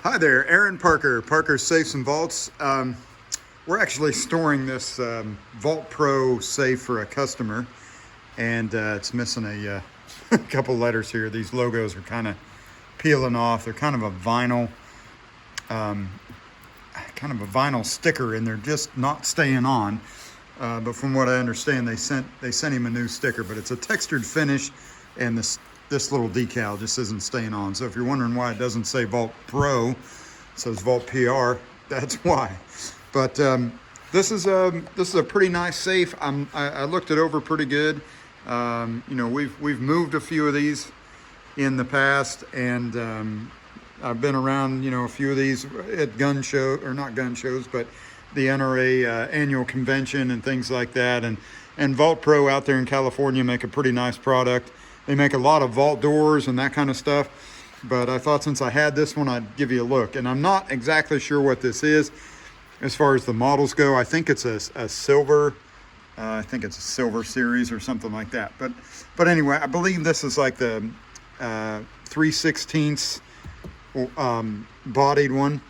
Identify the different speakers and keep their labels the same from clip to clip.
Speaker 1: Hi there, Aaron Parker, Parker's Safes and Vaults. We're actually storing this Vaultpro safe for a customer, and it's missing a couple letters here. These logos are kind of peeling off. They're kind of a vinyl sticker, and they're just not staying on. But from what I understand, they sent him a new sticker, but it's a textured finish, and this little decal just isn't staying on. So if you're wondering why it doesn't say Vault Pro, it says Vault PR, that's why. But this is a pretty nice safe. I looked it over pretty good. You know, we've moved a few of these in the past, and I've been around, you know, a few of these at gun show, or not gun shows, but the NRA annual convention and things like that. And Vaultpro out there in California make a pretty nice product. They make a lot of vault doors and that kind of stuff. But I thought since I had this one, I'd give you a look. And I'm not exactly sure what this is as far as the models go. I think it's a silver. I think it's a silver series or something like that. But anyway, I believe this is like the 3/16 bodied one.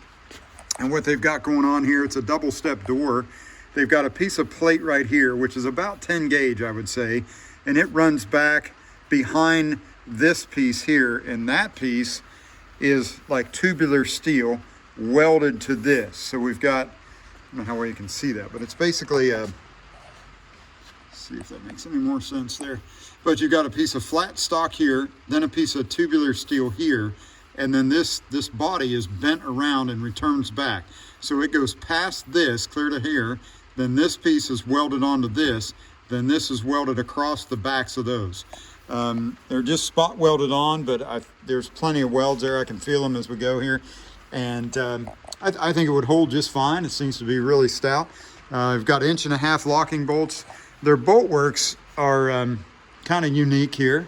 Speaker 1: And what they've got going on here, it's a double step door. They've got a piece of plate right here, which is about 10 gauge, I would say. And it runs back behind this piece here, and that piece is like tubular steel welded to this. So we've got, I don't know how well you can see that, but it's basically a, let's see if that makes any more sense there. But you've got a piece of flat stock here, then a piece of tubular steel here, and then this body is bent around and returns back. So it goes past this, clear to here, then this piece is welded onto this, then this is welded across the backs of those. They're just spot welded on, but there's plenty of welds there. I can feel them as we go here. And I think it would hold just fine. It seems to be really stout. I've got 1.5 inch locking bolts. Their bolt works are kind of unique here.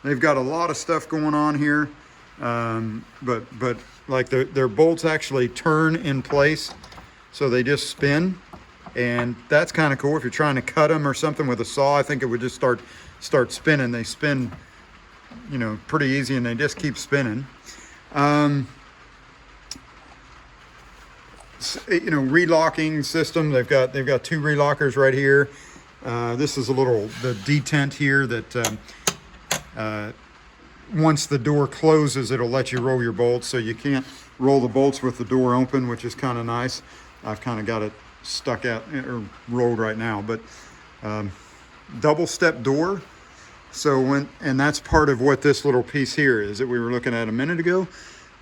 Speaker 1: They've got a lot of stuff going on here. But like their bolts actually turn in place, so they just spin. And that's kind of cool. If you're trying to cut them or something with a saw, I think it would just start spinning. They spin, you know, pretty easy, and they just keep spinning. You know, relocking system. They've got 2 relockers right here. This is the detent here that once the door closes, it'll let you roll your bolts. So you can't roll the bolts with the door open, which is kind of nice. I've kind of got it stuck out or rolled right now, but double step door. So and that's part of what this little piece here is that we were looking at a minute ago.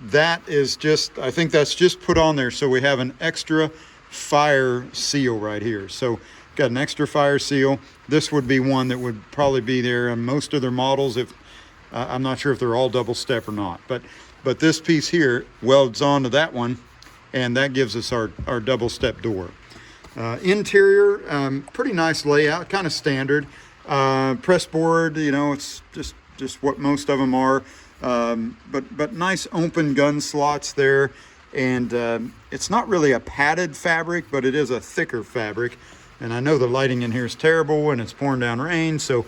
Speaker 1: That is just, I think that's just put on there so we have an extra fire seal right here. So got an extra fire seal. This would be one that would probably be there on most of their models. If I'm not sure if they're all double step or not, but this piece here welds onto that one, and that gives us our double step door. Interior, pretty nice layout, kind of standard. Press board, you know, it's just what most of them are. But nice open gun slots there, and it's not really a padded fabric, but it is a thicker fabric. And I know the lighting in here is terrible, and it's pouring down rain, so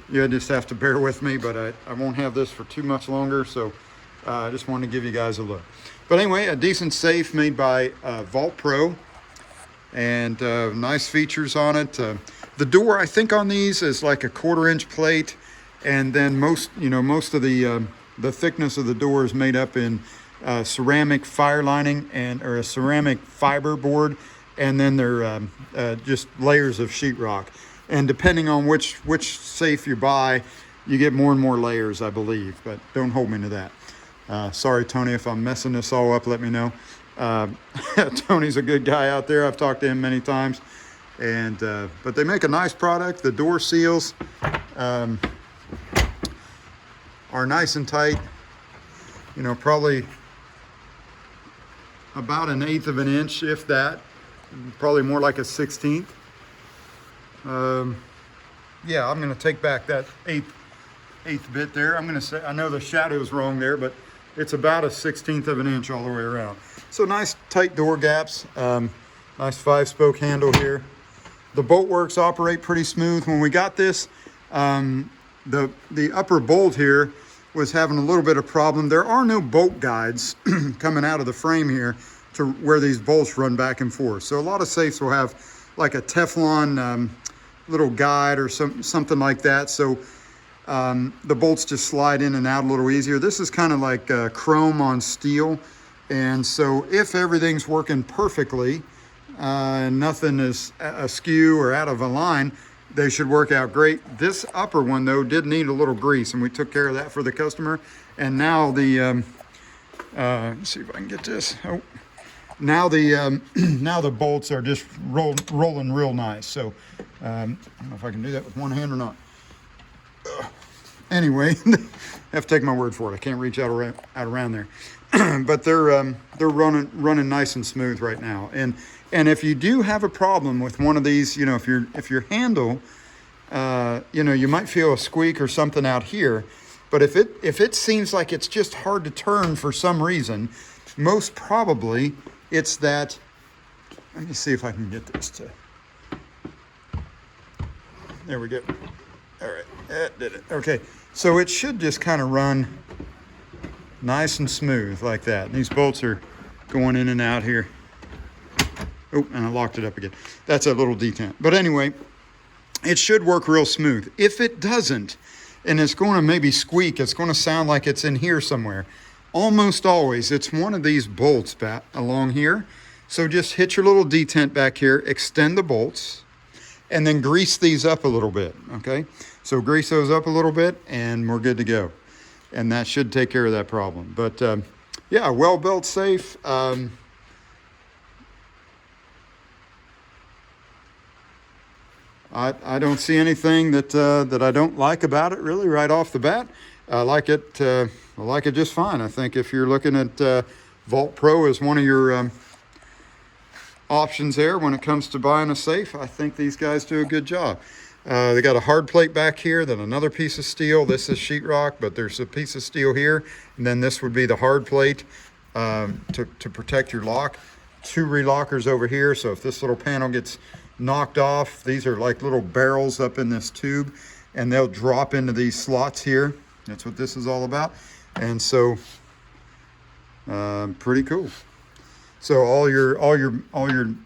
Speaker 1: you just have to bear with me. But I won't have this for too much longer, so I just wanted to give you guys a look. But anyway, a decent safe made by Vaultpro, and nice features on it. The door, I think, on these is like a 1/4 inch plate, and then most of the thickness of the door is made up in ceramic fire lining or a ceramic fiber board, and then they're just layers of sheetrock. And depending on which safe you buy, you get more and more layers, I believe. But don't hold me to that. Sorry, Tony, if I'm messing this all up, let me know. Tony's a good guy out there. I've talked to him many times. And but they make a nice product. The door seals are nice and tight. You know, probably about 1/8 of an inch, if that. Probably more like a 1/16. Yeah, I'm going to take back that eighth bit there. I'm going to say, I know the shadow's wrong there, but it's about a 1/16 of an inch all the way around. So nice tight door gaps. Nice 5-spoke handle here. The bolt works operate pretty smooth. When we got this, the upper bolt here was having a little bit of problem. There are no bolt guides coming out of the frame here to where these bolts run back and forth. So a lot of safes will have like a Teflon little guide or something like that. So the bolts just slide in and out a little easier. This is kind of like chrome on steel. And so if everything's working perfectly, and nothing is askew or out of a line, they should work out great. This upper one though did need a little grease, and we took care of that for the customer. And now the let's see if I can get this. Oh, now the now the bolts are just rolling real nice. So I don't know if I can do that with one hand or not. Anyway, have to take my word for it. I can't reach out around there. But they're running nice and smooth right now. And if you do have a problem with one of these, you know, if your handle, you know, you might feel a squeak or something out here, but if it seems like it's just hard to turn for some reason, most probably it's that. Let me see if I can get this to. There we go. All right, that did it. Okay, so it should just kind of run nice and smooth like that. And these bolts are going in and out here. Oh, and I locked it up again. That's a little detent. But anyway, it should work real smooth. If it doesn't, and it's going to maybe squeak, it's going to sound like it's in here somewhere. Almost always, it's one of these bolts back along here. So just hit your little detent back here, extend the bolts, and then grease these up a little bit, okay? So grease those up a little bit, and we're good to go. And that should take care of that problem. But yeah, well-built safe. I don't see anything that I don't like about it really right off the bat. I like it just fine. I think if you're looking at Vaultpro as one of your options there when it comes to buying a safe, I think these guys do a good job. They got a hard plate back here, then another piece of steel. This is sheetrock, but there's a piece of steel here, and then this would be the hard plate to protect your lock. 2 relockers over here, so if this little panel gets knocked off, these are like little barrels up in this tube, and they'll drop into these slots here. That's what this is all about. And so pretty cool. So all your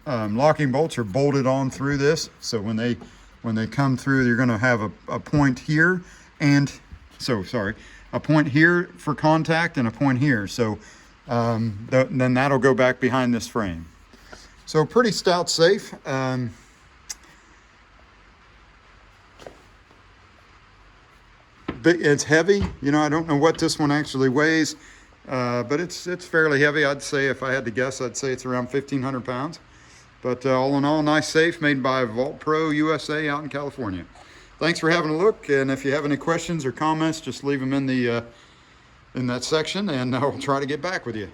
Speaker 1: locking bolts are bolted on through this. So when they come through, you're going to have a point here, and a point here for contact and a point here. So then that'll go back behind this frame. So pretty stout safe. It's heavy. You know, I don't know what this one actually weighs, but it's fairly heavy. I'd say, if I had to guess, I'd say it's around 1,500 pounds. But all in all, nice safe made by Vaultpro USA out in California. Thanks for having a look, and if you have any questions or comments, just leave them in that section, and I'll try to get back with you.